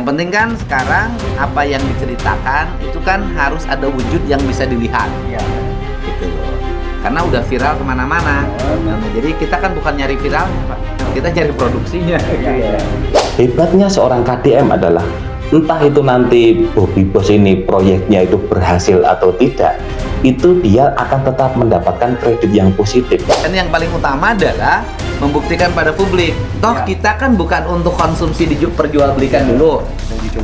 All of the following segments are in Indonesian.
Yang penting kan sekarang apa yang diceritakan itu kan harus ada wujud yang bisa dilihat. Iya. Gitu loh. Karena udah viral kemana-mana. Nah, jadi kita kan bukan nyari viralnya, Pak. Kita nyari produksinya. Iya. Hebatnya seorang KDM adalah entah itu nanti Bobby Boss ini proyeknya itu berhasil atau tidak, itu dia akan tetap mendapatkan kredit yang positif. Dan yang paling utama adalah membuktikan pada publik. Toh Ya. kita kan bukan untuk konsumsi diperjualbelikan dulu.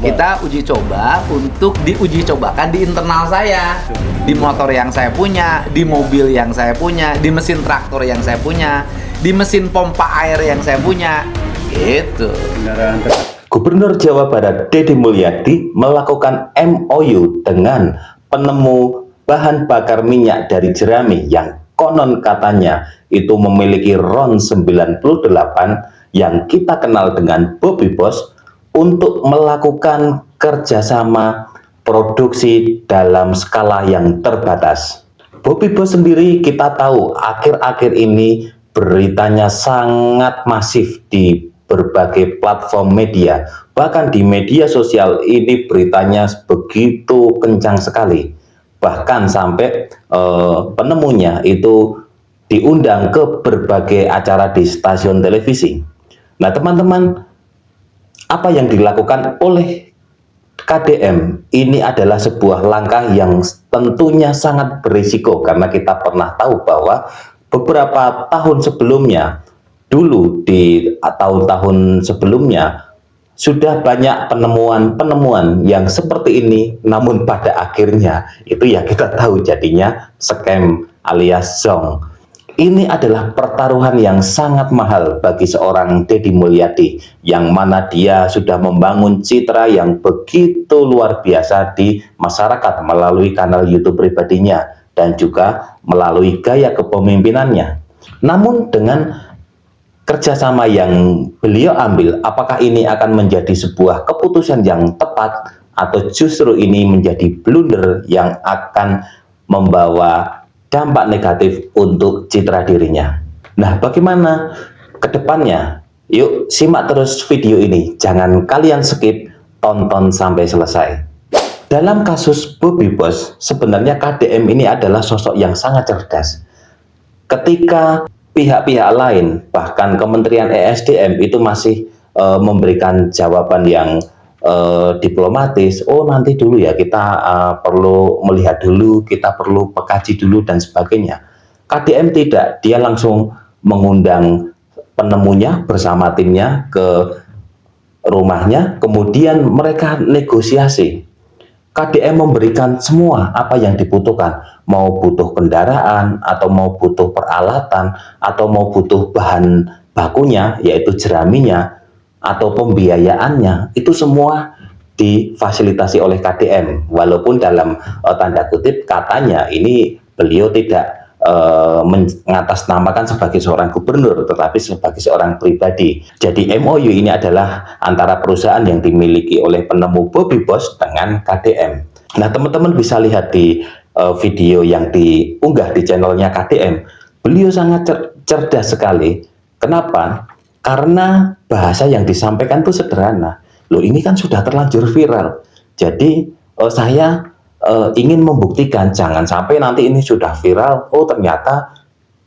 Kita uji coba untuk diuji cobakan di internal saya. Di motor yang saya punya, di mobil yang saya punya, di mesin traktor yang saya punya, di mesin pompa air yang saya punya. Gitu. Kendaraan Gubernur Jawa Barat Deddy Mulyadi melakukan MOU dengan penemu bahan bakar minyak dari jerami yang konon katanya itu memiliki RON 98 yang kita kenal dengan Bobby Boss untuk melakukan kerjasama produksi dalam skala yang terbatas. Bobby Boss sendiri kita tahu akhir-akhir ini beritanya sangat masif di berbagai platform media, bahkan di media sosial ini beritanya begitu kencang sekali, bahkan sampai penemunya itu diundang ke berbagai acara di stasiun televisi. Nah teman-teman, apa yang dilakukan oleh KDM ini adalah sebuah langkah yang tentunya sangat berisiko, karena kita pernah tahu bahwa beberapa tahun sebelumnya, dulu di tahun-tahun sebelumnya sudah banyak penemuan-penemuan yang seperti ini, namun pada akhirnya itu ya kita tahu jadinya scam alias zong. Ini adalah pertaruhan yang sangat mahal bagi seorang Deddy Mulyadi, yang mana dia sudah membangun citra yang begitu luar biasa di masyarakat melalui kanal YouTube pribadinya dan juga melalui gaya kepemimpinannya. Namun dengan kerjasama yang beliau ambil, apakah ini akan menjadi sebuah keputusan yang tepat atau justru ini menjadi blunder yang akan membawa dampak negatif untuk citra dirinya? Nah, bagaimana ke depannya? Yuk, simak terus video ini. Jangan kalian skip, tonton sampai selesai. Dalam kasus Bobby Boss, sebenarnya KDM ini adalah sosok yang sangat cerdas. Ketika pihak-pihak lain, bahkan Kementerian ESDM itu masih memberikan jawaban yang diplomatis, oh nanti dulu ya, kita perlu melihat dulu, kita perlu pekaji dulu dan sebagainya. KDM tidak, dia langsung mengundang penemunya bersama timnya ke rumahnya, kemudian mereka negosiasi. KDM memberikan semua apa yang dibutuhkan, mau butuh kendaraan, atau mau butuh peralatan, atau mau butuh bahan bakunya, yaitu jeraminya, atau pembiayaannya, itu semua difasilitasi oleh KDM. Walaupun dalam tanda kutip katanya ini beliau tidak mengatasnamakan sebagai seorang gubernur, tetapi sebagai seorang pribadi. Jadi MOU ini adalah antara perusahaan yang dimiliki oleh penemu Bobby Boss dengan KDM. Nah teman-teman bisa lihat di video yang diunggah di channelnya KDM. Beliau sangat cerdas sekali. Kenapa? Karena bahasa yang disampaikan itu sederhana. Loh, ini kan sudah terlanjur viral. Jadi saya ingin membuktikan, jangan sampai nanti ini sudah viral, oh ternyata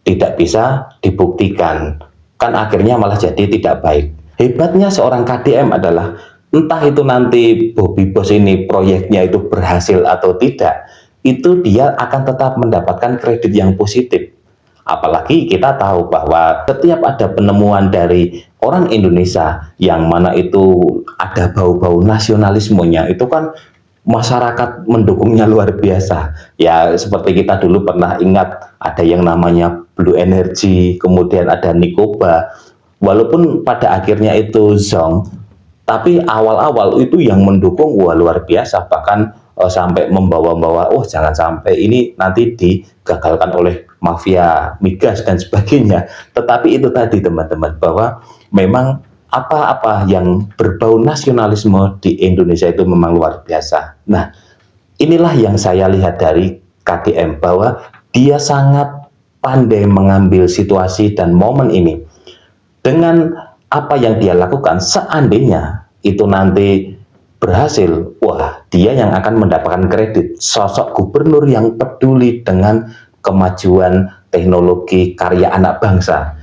tidak bisa dibuktikan, kan akhirnya malah jadi tidak baik. Hebatnya seorang KDM adalah entah itu nanti Bobby Boss ini proyeknya itu berhasil atau tidak, itu dia akan tetap mendapatkan kredit yang positif. Apalagi kita tahu bahwa setiap ada penemuan dari orang Indonesia yang mana itu ada bau-bau nasionalismenya, itu kan masyarakat mendukungnya luar biasa. Ya seperti kita dulu pernah ingat ada yang namanya Blue Energy, kemudian ada Nikoba. Walaupun pada akhirnya itu zong, tapi awal-awal itu yang mendukung wah luar biasa, bahkan sampai membawa-bawa, oh jangan sampai ini nanti digagalkan oleh mafia migas dan sebagainya. Tetapi itu tadi teman-teman, bahwa memang apa-apa yang berbau nasionalisme di Indonesia itu memang luar biasa. Nah, inilah yang saya lihat dari KDM, bahwa dia sangat pandai mengambil situasi dan momen ini. Dengan apa yang dia lakukan, seandainya itu nanti berhasil, wah, dia yang akan mendapatkan kredit. Sosok gubernur yang peduli dengan kemajuan teknologi karya anak bangsa.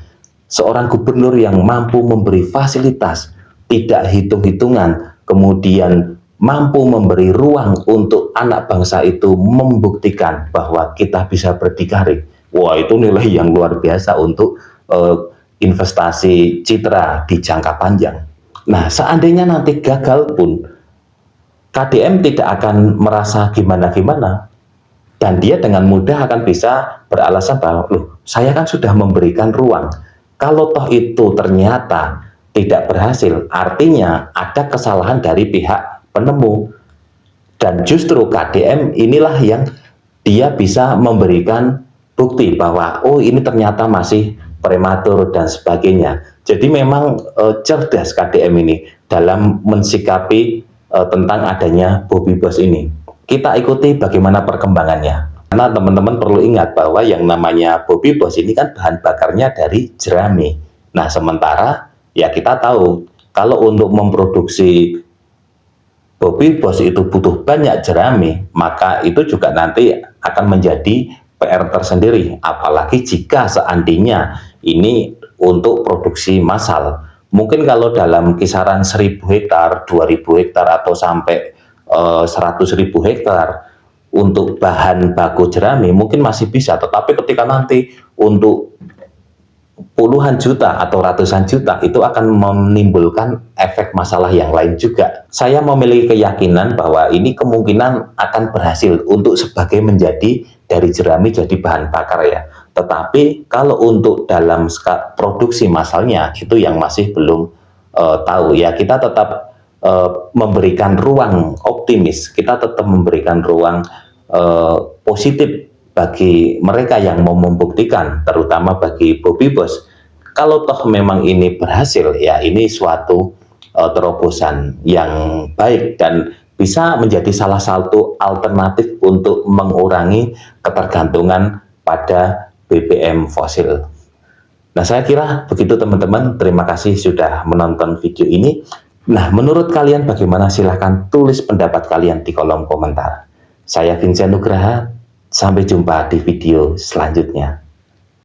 Seorang gubernur yang mampu memberi fasilitas, tidak hitung-hitungan, kemudian mampu memberi ruang untuk anak bangsa itu membuktikan bahwa kita bisa berdikari. Wah, itu nilai yang luar biasa untuk investasi citra di jangka panjang. Nah, seandainya nanti gagal pun, KDM tidak akan merasa gimana-gimana, dan dia dengan mudah akan bisa beralasan bahwa, loh, saya kan sudah memberikan ruang. Kalau toh itu ternyata tidak berhasil, artinya ada kesalahan dari pihak penemu. Dan justru KDM inilah yang dia bisa memberikan bukti bahwa, oh, ini ternyata masih prematur dan sebagainya. Jadi memang cerdas KDM ini dalam mensikapi tentang adanya Bobby Boss ini. Kita ikuti bagaimana perkembangannya. Karena teman-teman perlu ingat bahwa yang namanya Bobby Boss ini kan bahan bakarnya dari jerami. Nah, sementara ya kita tahu kalau untuk memproduksi Bobby Boss itu butuh banyak jerami, maka itu juga nanti akan menjadi PR tersendiri. Apalagi jika seandainya ini untuk produksi massal. Mungkin kalau dalam kisaran 1000 hektar, 2000 hektar atau sampai 100.000 hektar untuk bahan baku jerami mungkin masih bisa, tetapi ketika nanti untuk puluhan juta atau ratusan juta itu akan menimbulkan efek masalah yang lain juga. Saya memiliki keyakinan bahwa ini kemungkinan akan berhasil untuk sebagai menjadi dari jerami jadi bahan bakar ya. Tetapi kalau untuk dalam produksi massalnya itu yang masih belum tahu ya. Kita tetap memberikan ruang optimis, kita tetap memberikan ruang positif bagi mereka yang mau membuktikan, terutama bagi Bobby Boss. Kalau toh memang ini berhasil, ya ini suatu terobosan yang baik dan bisa menjadi salah satu alternatif untuk mengurangi ketergantungan pada BBM fosil. Nah, saya kira begitu teman-teman. Terima kasih sudah menonton video ini. Nah, menurut kalian bagaimana? Silahkan tulis pendapat kalian di kolom komentar. Saya Vincent Nugraha, sampai jumpa di video selanjutnya.